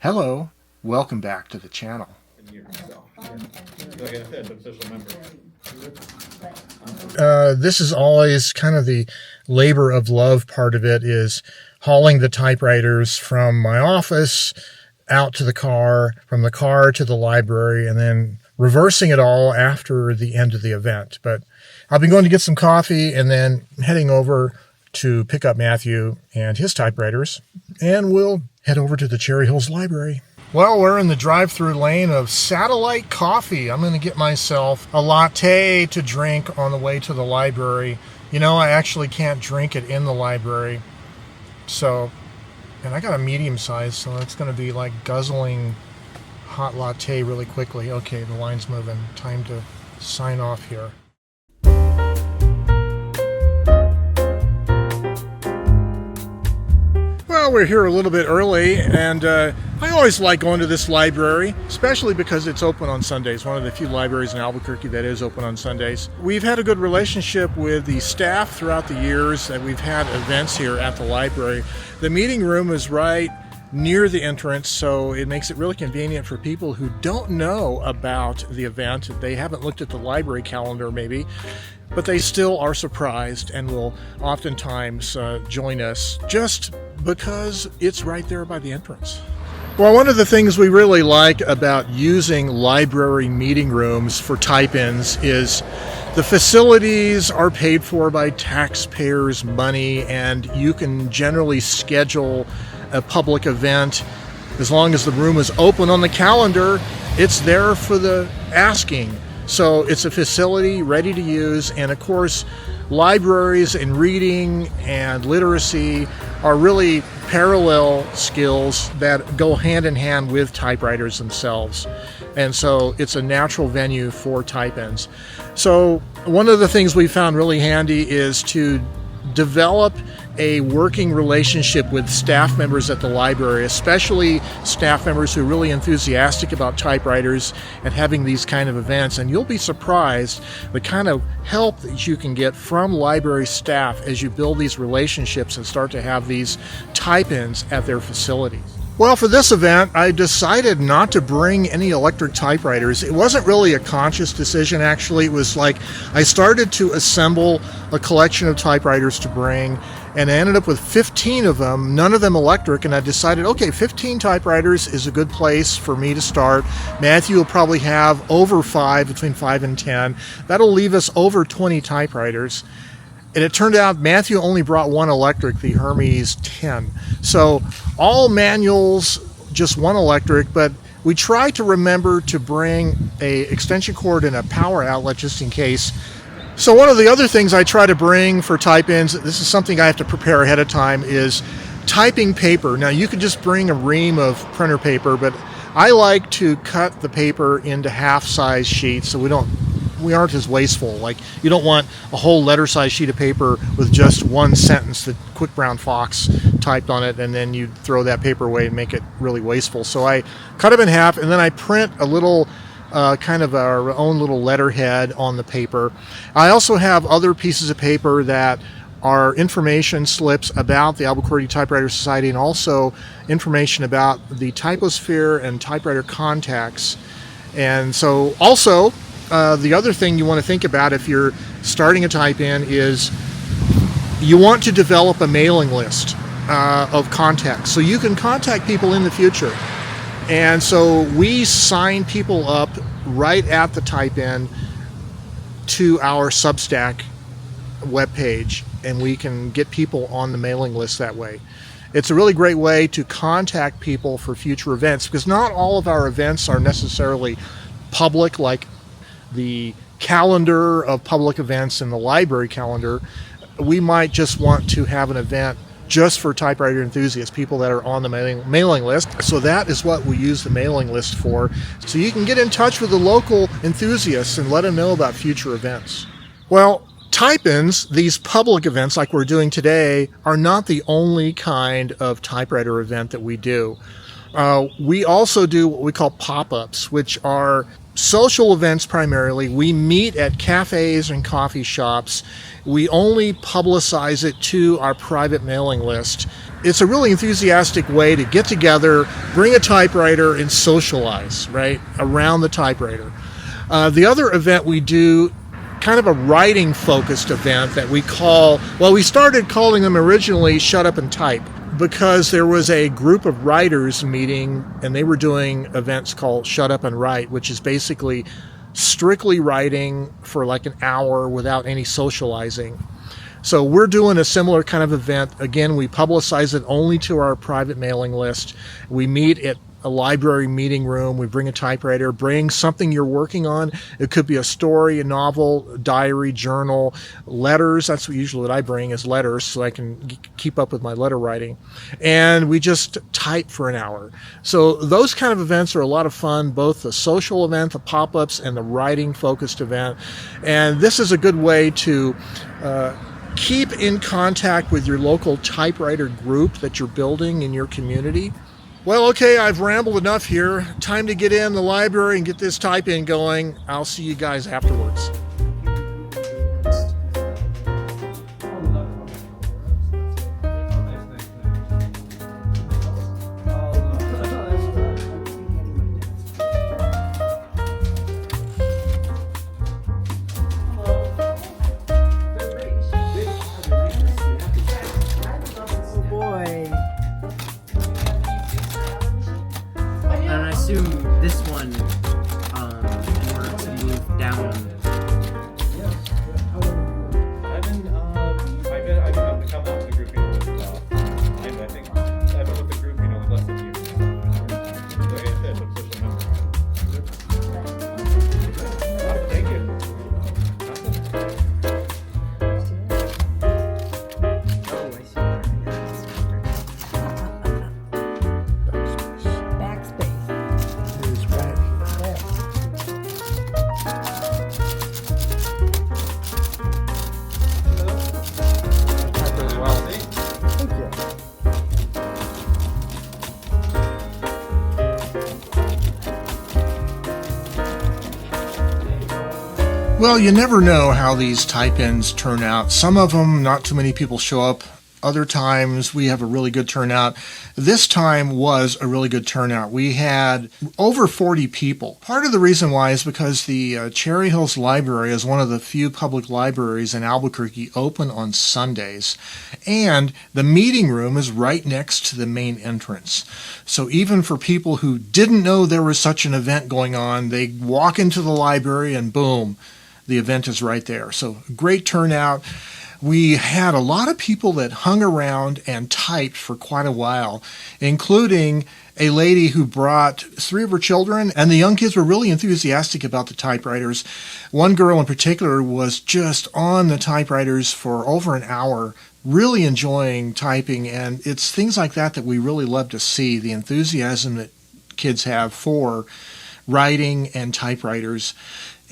Hello, welcome back to the channel. This is always kind of the labor of love part of it, is hauling the typewriters from my office out to the car, from the car to the library, and then reversing it all after the end of the event. But I'll be going to get some coffee and then heading over to pick up Matthew and his typewriters, and we'll head over to the Cherry Hills Library. Well, we're in the drive-through lane of Satellite Coffee. I'm going to get myself a latte to drink on the way to the library. You know, I actually can't drink it in the library. So, and I got a medium size, so it's going to be like guzzling hot latte really quickly. Okay, the line's moving. Time to sign off here. Well, we're here a little bit early, and I always like going to this library, especially because it's open on Sundays. One of the few libraries in Albuquerque that is open on Sundays. We've had a good relationship with the staff throughout the years that we've had events here at the library. The meeting room is right near the entrance, so it makes it really convenient for people who don't know about the event. They haven't looked at the library calendar maybe, but they still are surprised and will oftentimes join us just because it's right there by the entrance. Well, one of the things we really like about using library meeting rooms for type-ins is the facilities are paid for by taxpayers' money, and you can generally schedule a public event. As long as the room is open on the calendar, it's there for the asking. So it's a facility ready to use, and of course, libraries and reading and literacy are really parallel skills that go hand in hand with typewriters themselves. And so it's a natural venue for type-ins. So one of the things we found really handy is to develop a working relationship with staff members at the library, especially staff members who are really enthusiastic about typewriters and having these kind of events. And you'll be surprised the kind of help that you can get from library staff as you build these relationships and start to have these type-ins at their facilities. Well, for this event, I decided not to bring any electric typewriters. It wasn't really a conscious decision, actually. It was like I started to assemble a collection of typewriters to bring, and I ended up with 15 of them, none of them electric, and I decided, okay, 15 typewriters is a good place for me to start. Matthew will probably have over 5, between 5 and 10. That'll leave us over 20 typewriters. And it turned out Matthew only brought one electric, the Hermes 10. So all manuals, just one electric, but we try to remember to bring a extension cord and a power outlet just in case. So one of the other things I try to bring for type-ins, this is something I have to prepare ahead of time, is typing paper. Now you could just bring a ream of printer paper, but I like to cut the paper into half-size sheets so we aren't as wasteful. Like, you don't want a whole letter-sized sheet of paper with just one sentence that Quick Brown Fox typed on it, and then you throw that paper away and make it really wasteful. So I cut them in half, and then I print a little kind of our own little letterhead on the paper. I also have other pieces of paper that are information slips about the Albuquerque Typewriter Society, and also information about the typosphere and typewriter contacts. And so also, the other thing you want to think about if you're starting a type-in is you want to develop a mailing list of contacts so you can contact people in the future. And so we sign people up right at the type-in to our Substack webpage, and we can get people on the mailing list that way. It's a really great way to contact people for future events, because not all of our events are necessarily public, like the calendar of public events in the library calendar. We might just want to have an event just for typewriter enthusiasts, people that are on the mailing list. So that is what we use the mailing list for. So you can get in touch with the local enthusiasts and let them know about future events. Well, type-ins, these public events like we're doing today, are not the only kind of typewriter event that we do. We also do what we call pop-ups, which are social events primarily. We meet at cafes and coffee shops. We only publicize it to our private mailing list. It's a really enthusiastic way to get together, bring a typewriter, and socialize, right, around the typewriter. The other event we do, kind of a writing-focused event that we call, well, we started calling them originally Shut Up and Type, because there was a group of writers meeting and they were doing events called Shut Up and Write, which is basically strictly writing for like an hour without any socializing. So we're doing a similar kind of event. Again, we publicize it only to our private mailing list. We meet at a library meeting room. We bring a typewriter, bring something you're working on. It could be a story, a novel, diary, journal, letters. That's usually what I bring, is letters, so I can keep up with my letter writing. And we just type for an hour. So those kind of events are a lot of fun, both the social event, the pop-ups, and the writing-focused event. And this is a good way to keep in contact with your local typewriter group that you're building in your community. Well, okay, I've rambled enough here. Time to get in the library and get this type-in going. I'll see you guys afterwards. This one, in order to move down. I've been helping come up with the grouping I think I've been with the grouping only less than you. So I guess that's a social member. Thank you. Oh, I see. Well, you never know how these type-ins turn out. Some of them, not too many people show up. Other times, we have a really good turnout. This time was a really good turnout. We had over 40 people. Part of the reason why is because the Cherry Hills Library is one of the few public libraries in Albuquerque open on Sundays. And the meeting room is right next to the main entrance. So even for people who didn't know there was such an event going on, they walk into the library and boom, the event is right there. So great turnout. We had a lot of people that hung around and typed for quite a while, including a lady who brought 3 of her children, and the young kids were really enthusiastic about the typewriters. One girl in particular was just on the typewriters for over an hour, really enjoying typing, and it's things like that that we really love to see, the enthusiasm that kids have for writing and typewriters.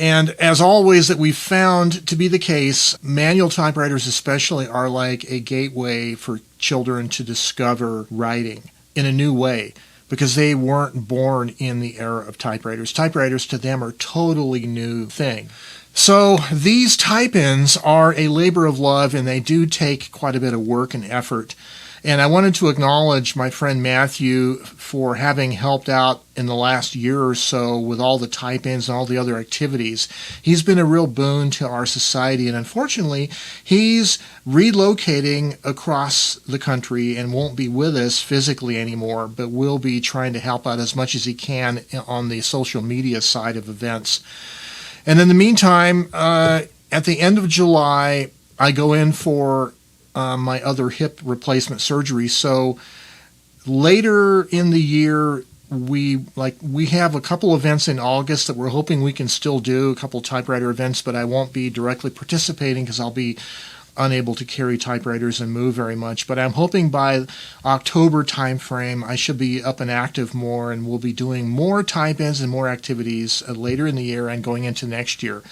And as always that we've found to be the case, manual typewriters especially are like a gateway for children to discover writing in a new way, because they weren't born in the era of typewriters. Typewriters to them are a totally new thing. So these type-ins are a labor of love, and they do take quite a bit of work and effort. And I wanted to acknowledge my friend Matthew for having helped out in the last year or so with all the type-ins and all the other activities. He's been a real boon to our society, and unfortunately, he's relocating across the country and won't be with us physically anymore, but will be trying to help out as much as he can on the social media side of events. And in the meantime, at the end of July, I go in for my other hip replacement surgery. So later in the year, we have a couple events in August that we're hoping we can still do, a couple typewriter events, but I won't be directly participating because I'll be unable to carry typewriters and move very much. But I'm hoping by October timeframe, I should be up and active more, and we'll be doing more type-ins and more activities later in the year and going into next year.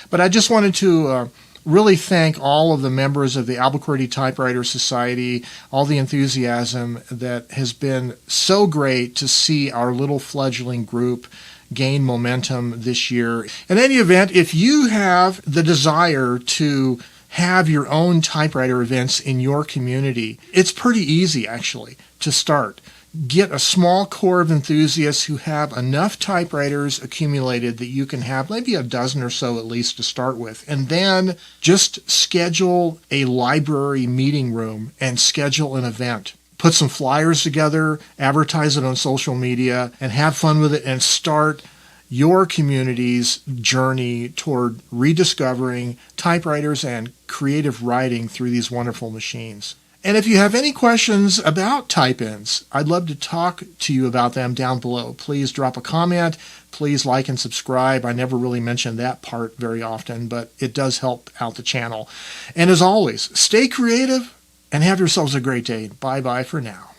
But I just wanted to really thank all of the members of the Albuquerque Typewriter Society, all the enthusiasm that has been so great to see our little fledgling group gain momentum this year. In any event, if you have the desire to have your own typewriter events in your community, it's pretty easy actually to start. Get a small core of enthusiasts who have enough typewriters accumulated that you can have maybe a dozen or so at least to start with. And then just schedule a library meeting room and schedule an event. Put some flyers together, advertise it on social media, and have fun with it and start your community's journey toward rediscovering typewriters and creative writing through these wonderful machines. And if you have any questions about type-ins, I'd love to talk to you about them down below. Please drop a comment. Please like and subscribe. I never really mention that part very often, but it does help out the channel. And as always, stay creative and have yourselves a great day. Bye-bye for now.